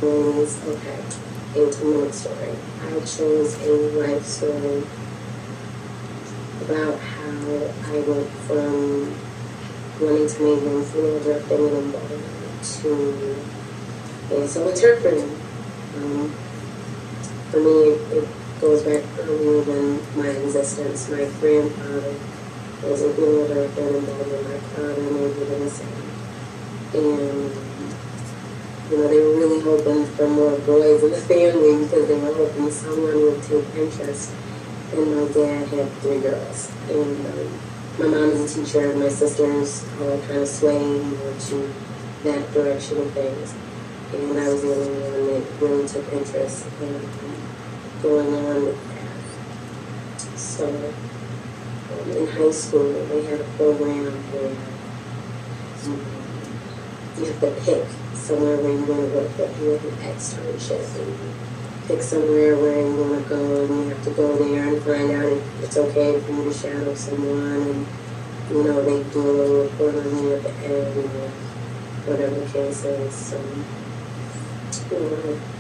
is, okay, a 2-minute story. I chose a life story about how I went from wanting to major in female directing and involvement to ASL interpreting. For me, it goes back earlier than my existence. My grandfather was a female director and involvement. My father majored in the same. And they were really hoping for more boys in the family because they were hoping someone would take interest. And my dad had 3 girls. And my mom is a teacher, and my sisters all kind of swaying more to that direction of things. And I was the only one that really took interest in going on with that. So in high school, they had a program where you have to pick somewhere where you want to work, like you have an externship, and pick somewhere where you want to go, and you have to go there and find out if it's okay for you to shadow someone, and they do a little report on you at the end, or whatever the case is. So,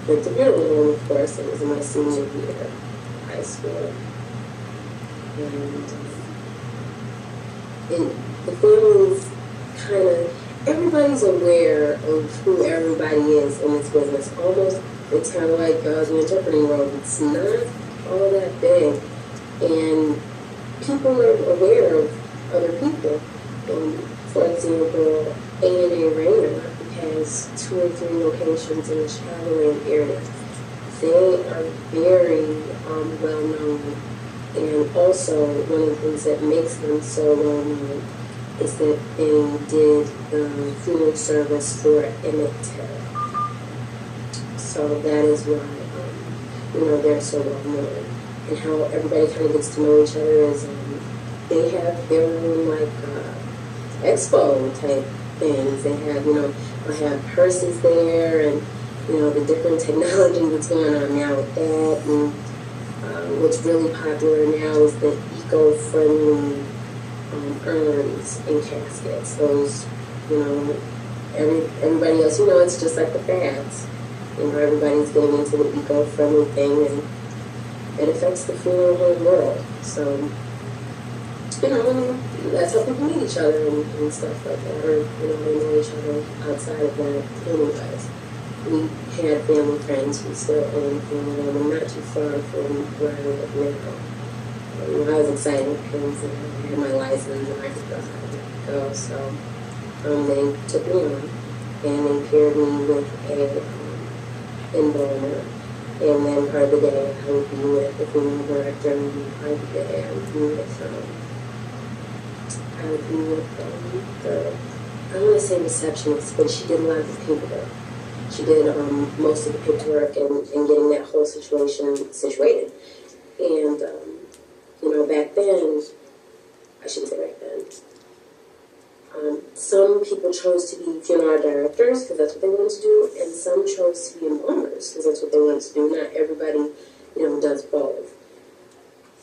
the beautiful one, of course, it was in my senior year of high school, and the family's kind of, everybody's aware of who everybody is in this business. Almost, it's kind of like the interpreting world. It's not all that big. And people are aware of other people. For example, Aren has 2 or 3 locations in the Chicagoland area. They are very well known. And also, one of the things that makes them so well known is that they did the funeral service for Emmett Till. So that is why, they're so well known. And how everybody kind of gets to know each other is they have their own, expo type things. They have, they'll have purses there, and, the different technology that's going on now with that. And what's really popular now is the eco-friendly urns and caskets. Those, everybody else, it's just like the fads. Everybody's getting into the eco-friendly thing, and it affects the funeral home world. So, that's how people meet each other and stuff like that, or, they know each other outside of that anyways. We had family friends who still own a funeral home, and not too far from where I live now. I was excited because I had my license and I could go. So they took me on, and they paired me with a embalmer. And then part of the day I would be with the funeral director, and part of the day I would be with the, I don't want to say receptionist, but she did a lot of the paperwork. She did most of the paperwork and getting that whole situation situated. And back then, I shouldn't say back then, some people chose to be funeral directors because that's what they wanted to do, and some chose to be embalmers because that's what they wanted to do. Not everybody, does both.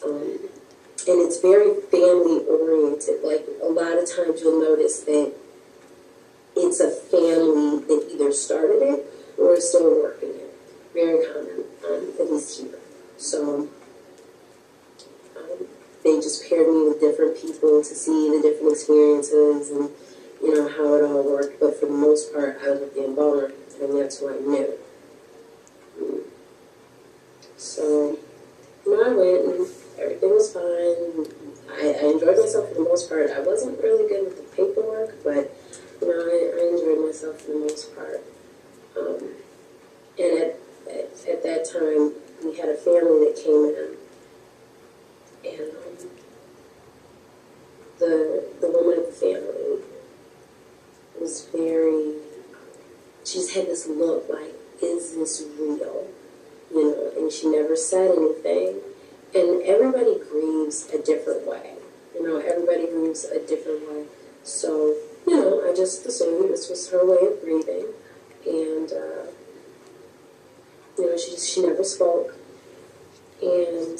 And it's very family oriented. Like, a lot of times you'll notice that it's a family that either started it or is still working it. Very common, at least here. So they just paired me with different people to see the different experiences and, how it all worked. But for the most part, I was with the embalmer, and that's who I knew. So, I went, and everything was fine. I enjoyed myself for the most part. I wasn't really good with the paperwork, but, I enjoyed myself for the most part. And at that time, we had a family that came in, and the woman of the family was she's had this look like, is this real? And she never said anything. And everybody grieves a different way. Everybody grieves a different way. So, I just assumed this was her way of grieving. And, she never spoke. And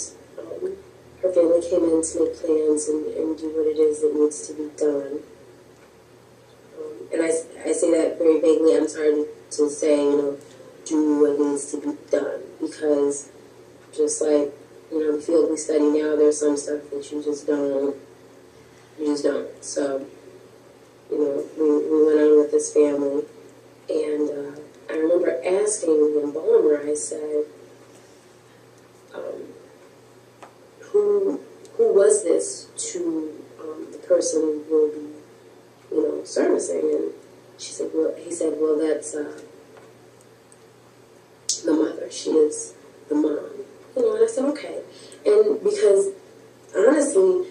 her family came in to make plans and do what it is that needs to be done. And I say that very vaguely. I'm sorry to say, do what needs to be done, because just like, the field we study now, there's some stuff that you just don't. So, we went on with this family, and I remember asking the embalmer, I said, who was this to the person who will be, servicing? And he said, well, that's the mother. She is the mom. And I said, okay. And because, honestly,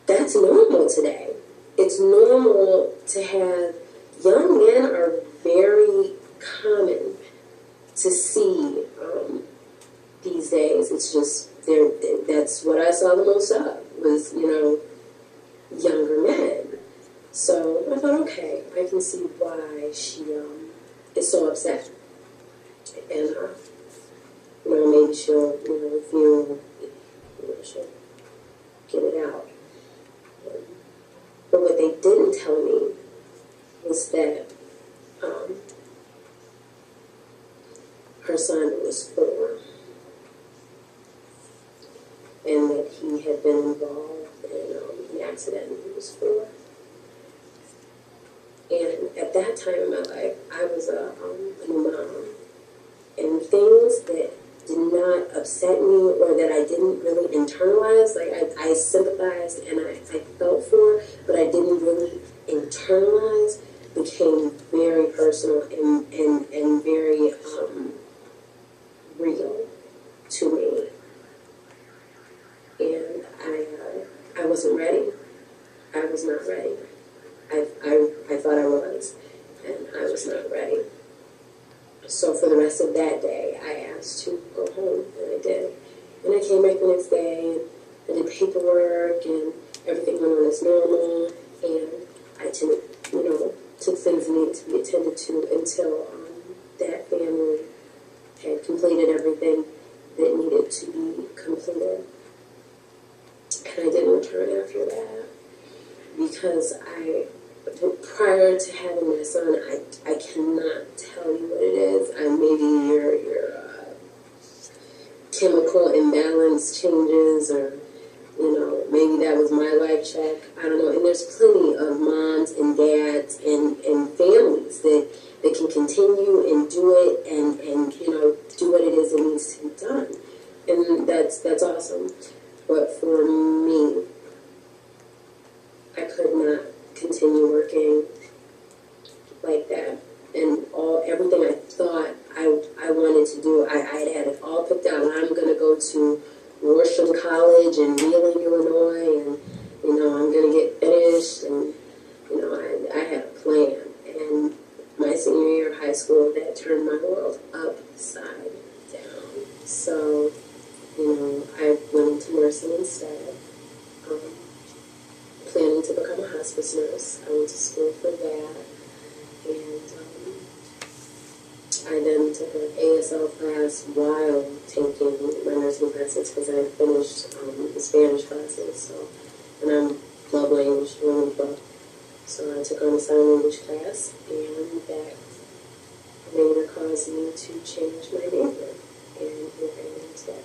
that's normal today. It's normal to have, young men are very common to see these days. It's just, that's what I saw the most of, was, younger men. So I thought, okay, I can see why she is so upset. And, maybe she'll, feel, she'll get it out. But what they didn't tell me was that her son was 4, and that he had been involved in an accident when he was 4. And at that time in my life, I was a new mom, and things that did not upset me or that I didn't really internalize, like I sympathized and I felt for, but I didn't really internalize, became very personal and very real to me. And I wasn't ready. I was not ready. I thought I was, and I was not ready. So for the rest of that day, I asked to go home, and I did. And I came back the next day, and I did paperwork, and everything went on as normal, and I took things that needed to be attended to until that family had completed everything that needed to be completed. And I didn't return after that, because prior to having my son, I cannot tell you what it is. Maybe your chemical imbalance changes, or maybe that was my life check. I don't know. And there's plenty of moms and dads and families that can continue and do it and do what it is that needs to be done, and that's awesome. But for me, I could not continue working like that, and everything I thought I wanted to do, I had it all picked out. I'm going to go to Worsham College in Wheeling, Illinois, and I'm going to get finished, and I had a plan. And my senior year of high school, that turned my world upside down. So I went into nursing instead, planning to become a hospice nurse. I went to school for that, and I then took an ASL class while taking my nursing classes, because I finished the Spanish classes, and I'm love language, really. So I took on a sign language class, and that later caused me to change my major, and here I am today.